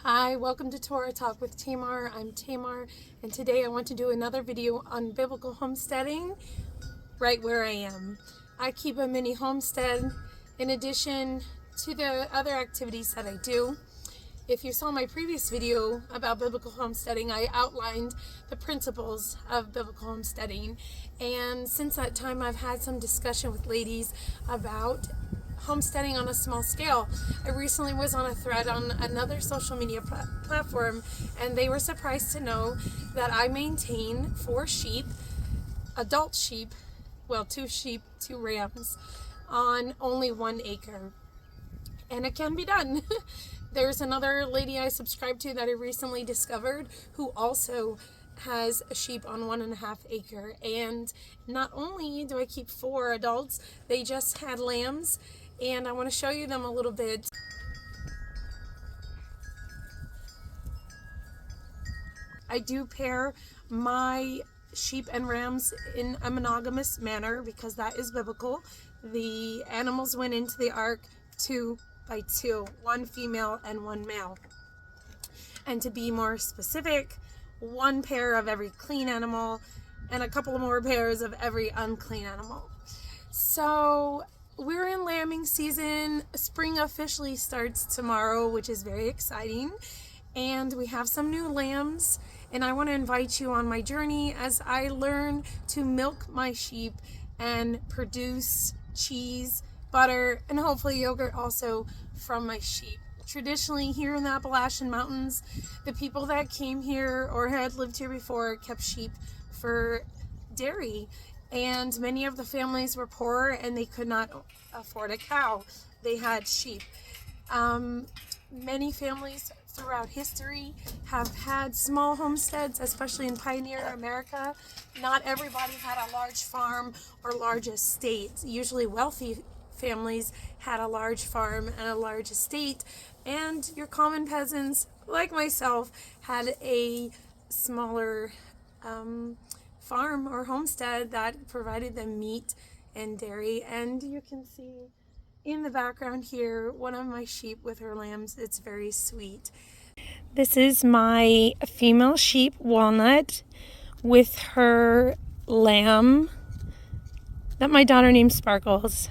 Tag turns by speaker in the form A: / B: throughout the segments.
A: Hi, welcome to Torah Talk with Tamar. I'm Tamar, and today I want to do another video on biblical homesteading right where I am. I keep a mini homestead in addition to the other activities that I do. If you saw my previous video about biblical homesteading, I outlined the principles of biblical homesteading. And since that time, I've had some discussion with ladies about homesteading on a small scale. I recently was on a thread on another social media platform, and they were surprised to know that I maintain 4 sheep, adult sheep, well, 2 sheep, 2 rams, on only 1 acre. And it can be done. There's another lady I subscribe to that I recently discovered who also has a sheep on 1.5 acre. And not only do I keep 4 adults, they just had lambs, and I want to show you them a little bit. I do pair my sheep and rams in a monogamous manner because that is biblical. The animals went into the ark 2 by 2, 1 female and 1 male. And to be more specific, 1 pair of every clean animal and a couple more pairs of every unclean animal. So we're in lambing season. Spring officially starts tomorrow, which is very exciting. And we have some new lambs, and I want to invite you on my journey as I learn to milk my sheep and produce cheese, butter, and hopefully yogurt also from my sheep. Traditionally, here in the Appalachian Mountains, the people that came here or had lived here before kept sheep for dairy, and many of the families were poor and they could not afford a cow. They had sheep. Many families throughout history have had small homesteads, especially in pioneer America. Not everybody had a large farm or large estate. Usually wealthy families had a large farm and a large estate, and your common peasants, like myself, had a smaller farm or homestead that provided them meat and dairy. And you can see in the background here one of my sheep with her lambs. It's very sweet. This is my female sheep, Walnut, with her lamb that my daughter named Sparkles.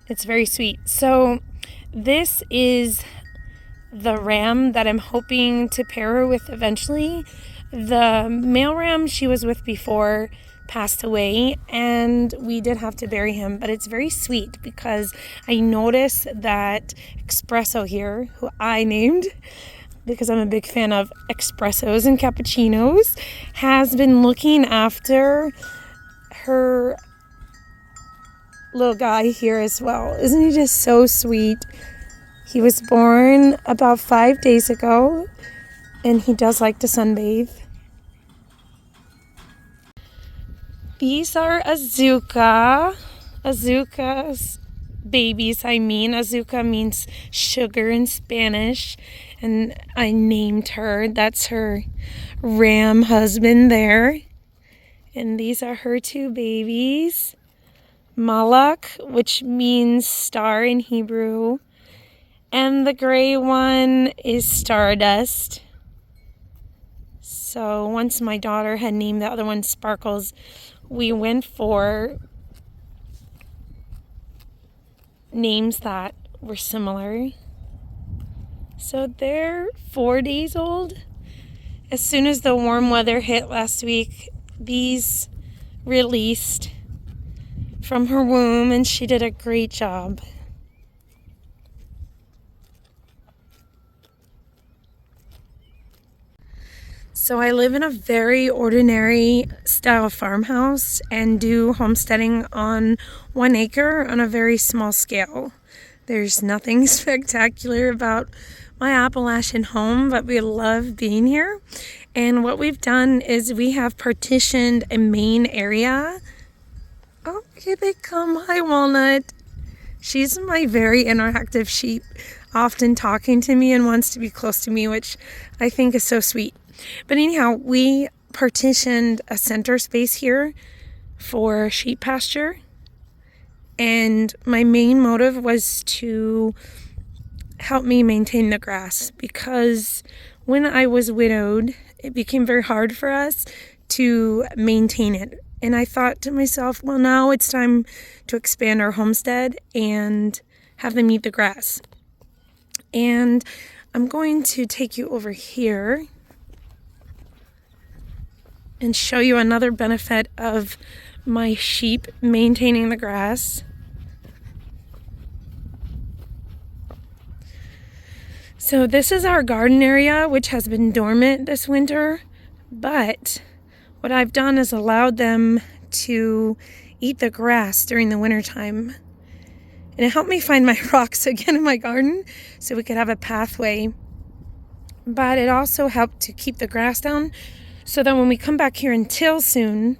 A: It's very sweet. So this is the ram that I'm hoping to pair her with eventually. The male ram she was with before passed away, and we did have to bury him, but it's very sweet because I noticed that Espresso here, who I named because I'm a big fan of espressos and cappuccinos, has been looking after her little guy here as well. Isn't he just so sweet? He was born about 5 days ago, and he does like to sunbathe. These are Azuka. Azuka's babies, Azuka means sugar in Spanish, and I named her. That's her ram husband there. And these are her 2 babies. Malak, which means star in Hebrew. And the gray one is Stardust. So once my daughter had named the other one Sparkles, we went for names that were similar. So they're 4 days old. As soon as the warm weather hit last week, these released from her womb, and she did a great job. So I live in a very ordinary style farmhouse and do homesteading on 1 acre on a very small scale. There's nothing spectacular about my Appalachian home, but we love being here. And what we've done is we have partitioned a main area. Oh, here they come. Hi, Walnut. She's my very interactive sheep, often talking to me and wants to be close to me, which I think is so sweet. But anyhow, we partitioned a center space here for sheep pasture. And my main motive was to help me maintain the grass, because when I was widowed, it became very hard for us to maintain it. And I thought to myself, well, now it's time to expand our homestead and have them eat the grass. And I'm going to take you over here and show you another benefit of my sheep maintaining the grass. So this is our garden area, which has been dormant this winter, but what I've done is allowed them to eat the grass during the winter time. And it helped me find my rocks again in my garden so we could have a pathway. But it also helped to keep the grass down so that when we come back here and till soon,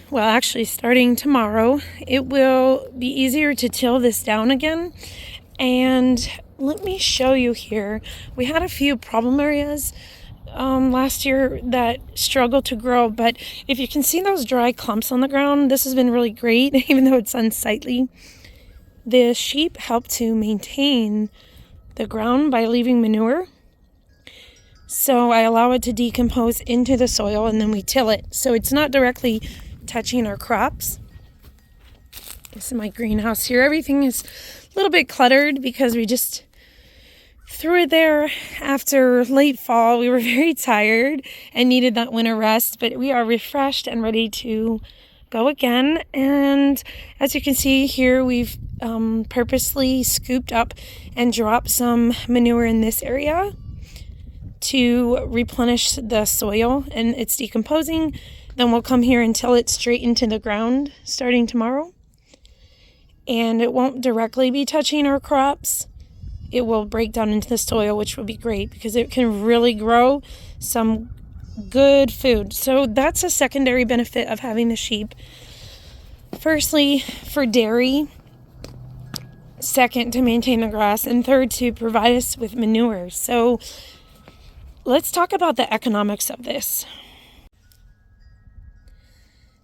A: well, actually starting tomorrow, it will be easier to till this down again. And let me show you here. We had a few problem areas last year that struggled to grow, but if you can see those dry clumps on the ground, this has been really great, even though it's unsightly. The sheep help to maintain the ground by leaving manure. So I allow it to decompose into the soil and then we till it. So it's not directly touching our crops. This is my greenhouse here. Everything is a little bit cluttered because we just threw it there after late fall. We were very tired and needed that winter rest, but we are refreshed and ready to go again. And as you can see here, we've purposely scooped up and dropped some manure in this area to replenish the soil, and it's decomposing. Then we'll come here and till it straight into the ground starting tomorrow. And it won't directly be touching our crops. It will break down into the soil, which will be great because it can really grow some good food. So that's a secondary benefit of having the sheep. Firstly, for dairy. Second, to maintain the grass. And third, to provide us with manure. So let's talk about the economics of this.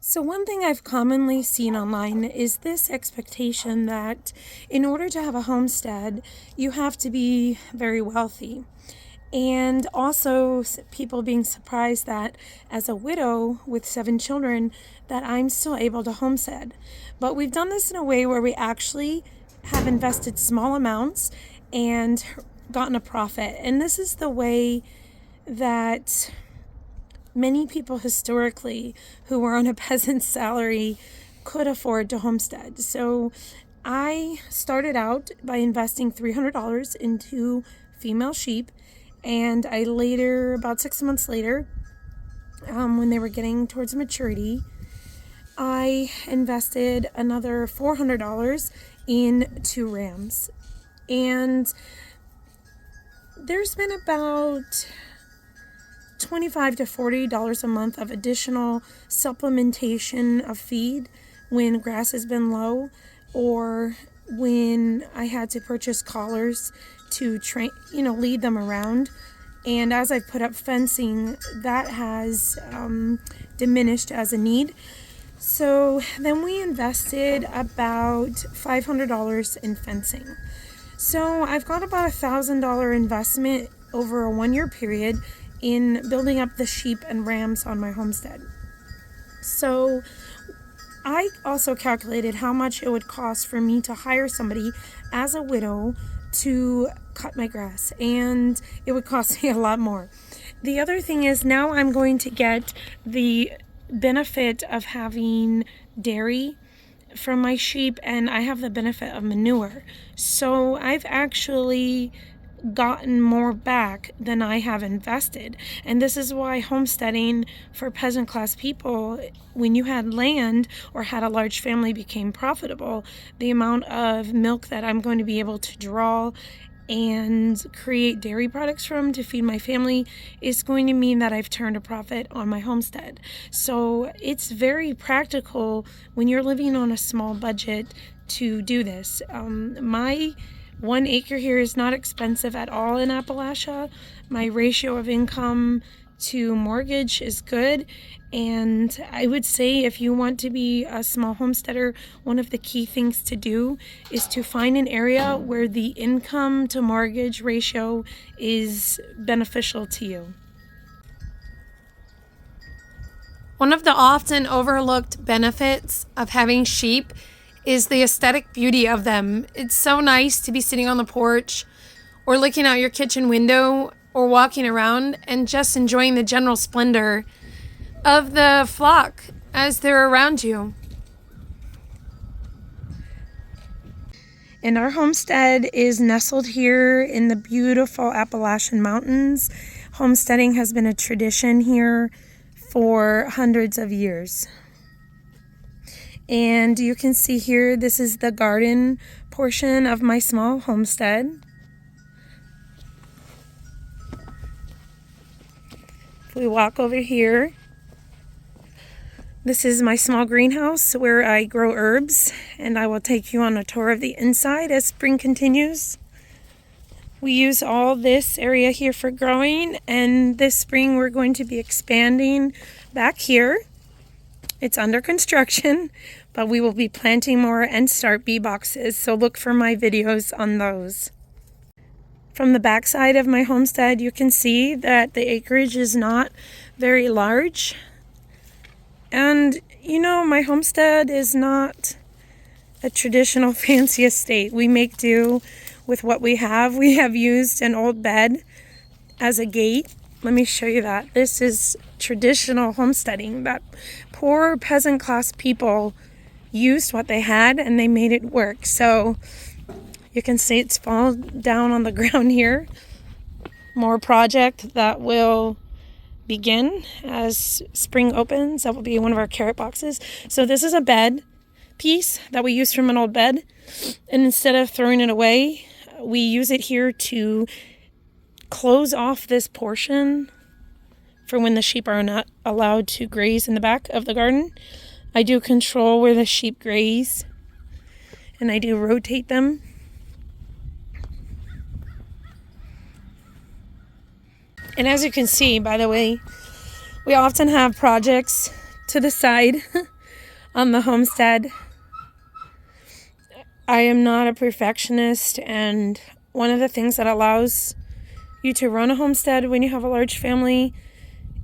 A: So one thing I've commonly seen online is this expectation that in order to have a homestead, you have to be very wealthy. And also people being surprised that as a widow with 7 children, that I'm still able to homestead. But we've done this in a way where we actually have invested small amounts and gotten a profit. And this is the way that many people historically who were on a peasant's salary could afford to homestead. So I started out by investing $300 into female sheep, and I later, about 6 months later, when they were getting towards maturity, I invested another $400 in 2 rams. And there's been about $25 to $40 a month of additional supplementation of feed when grass has been low, or when I had to purchase collars to train, lead them around. And as I've put up fencing, that has diminished as a need. So then we invested about $500 in fencing. So I've got about $1,000 investment over a 1-year period in building up the sheep and rams on my homestead. So I also calculated how much it would cost for me to hire somebody as a widow to cut my grass, and it would cost me a lot more. The other thing is, now I'm going to get the benefit of having dairy from my sheep, and I have the benefit of manure. So I've actually gotten more back than I have invested. And this is why homesteading for peasant class people, when you had land or had a large family, became profitable. The amount of milk that I'm going to be able to draw and create dairy products from to feed my family is going to mean that I've turned a profit on my homestead. So it's very practical when you're living on a small budget to do this. My 1 acre here is not expensive at all in Appalachia. My ratio of income to mortgage is good. And I would say if you want to be a small homesteader, one of the key things to do is to find an area where the income to mortgage ratio is beneficial to you. One of the often overlooked benefits of having sheep is the aesthetic beauty of them. It's so nice to be sitting on the porch or looking out your kitchen window or walking around and just enjoying the general splendor of the flock as they're around you. And our homestead is nestled here in the beautiful Appalachian Mountains. Homesteading has been a tradition here for hundreds of years. And you can see here, this is the garden portion of my small homestead. If we walk over here, this is my small greenhouse where I grow herbs, and I will take you on a tour of the inside as spring continues. We use all this area here for growing, and this spring we're going to be expanding back here. It's under construction, but we will be planting more and start bee boxes, so look for my videos on those. From the back side of my homestead, you can see that the acreage is not very large. And, you know, my homestead is not a traditional fancy estate. We make do with what we have. We have used an old bed as a gate. Let me show you that. This is traditional homesteading. That poor peasant class people used what they had and they made it work. So you can see it's fallen down on the ground here. More project that will begin as spring opens. That will be one of our carrot boxes. So this is a bed piece that we used from an old bed, and instead of throwing it away, we use it here to close off this portion for when the sheep are not allowed to graze in the back of the garden. I do control where the sheep graze, and I do rotate them. And as you can see, by the way, we often have projects to the side on the homestead. I am not a perfectionist, and one of the things that allows you to run a homestead when you have a large family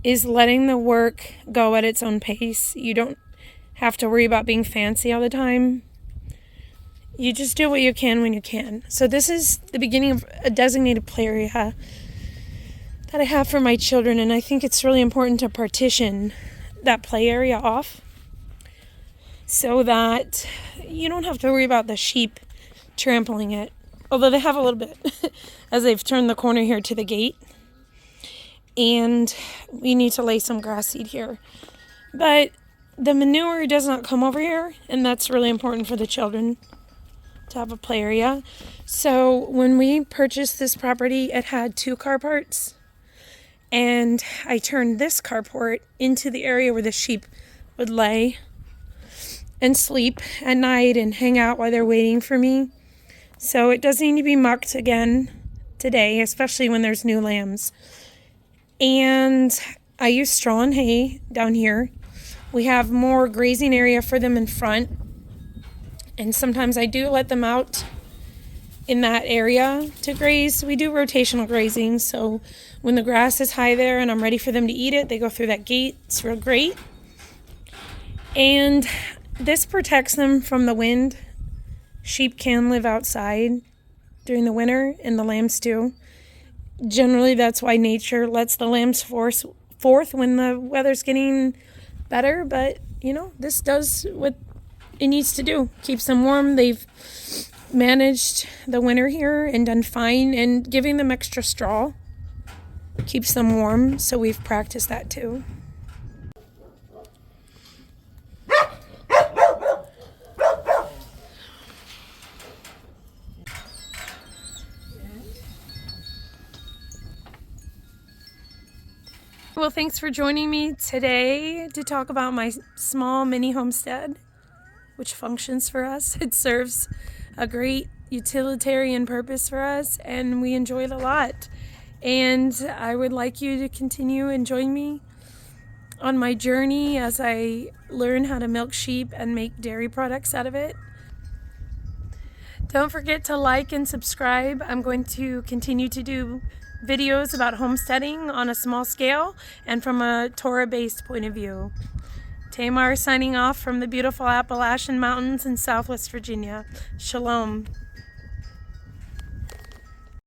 A: is letting the work go at its own pace. You don't have to worry about being fancy all the time. You just do what you can when you can. So this is the beginning of a designated play area that I have for my children, and I think it's really important to partition that play area off so that you don't have to worry about the sheep trampling it, although they have a little bit as they've turned the corner here to the gate. And we need to lay some grass seed here, but the manure does not come over here, and that's really important for the children to have a play area. So when we purchased this property, it had 2 carports. And I turned this carport into the area where the sheep would lay and sleep at night and hang out while they're waiting for me. So it does need to be mucked again today, especially when there's new lambs. And I use straw and hay down here. We have more grazing area for them in front. And sometimes I do let them out in that area to graze. We do rotational grazing, so when the grass is high there and I'm ready for them to eat it, they go through that gate. It's real great. And this protects them from the wind. Sheep can live outside during the winter, and the lambs too. Generally, that's why nature lets the lambs forth when the weather's getting better, but you know, this does what it needs to do. Keeps them warm. They've managed the winter here and done fine, and giving them extra straw keeps them warm, so we've practiced that too. Well, thanks for joining me today to talk about my small mini homestead, which functions for us. It serves a great utilitarian purpose for us, and we enjoy it a lot. And I would like you to continue and join me on my journey as I learn how to milk sheep and make dairy products out of it. Don't forget to like and subscribe. I'm going to continue to do videos about homesteading on a small scale and from a Torah-based point of view. Tamar signing off from the beautiful Appalachian Mountains in Southwest Virginia. Shalom.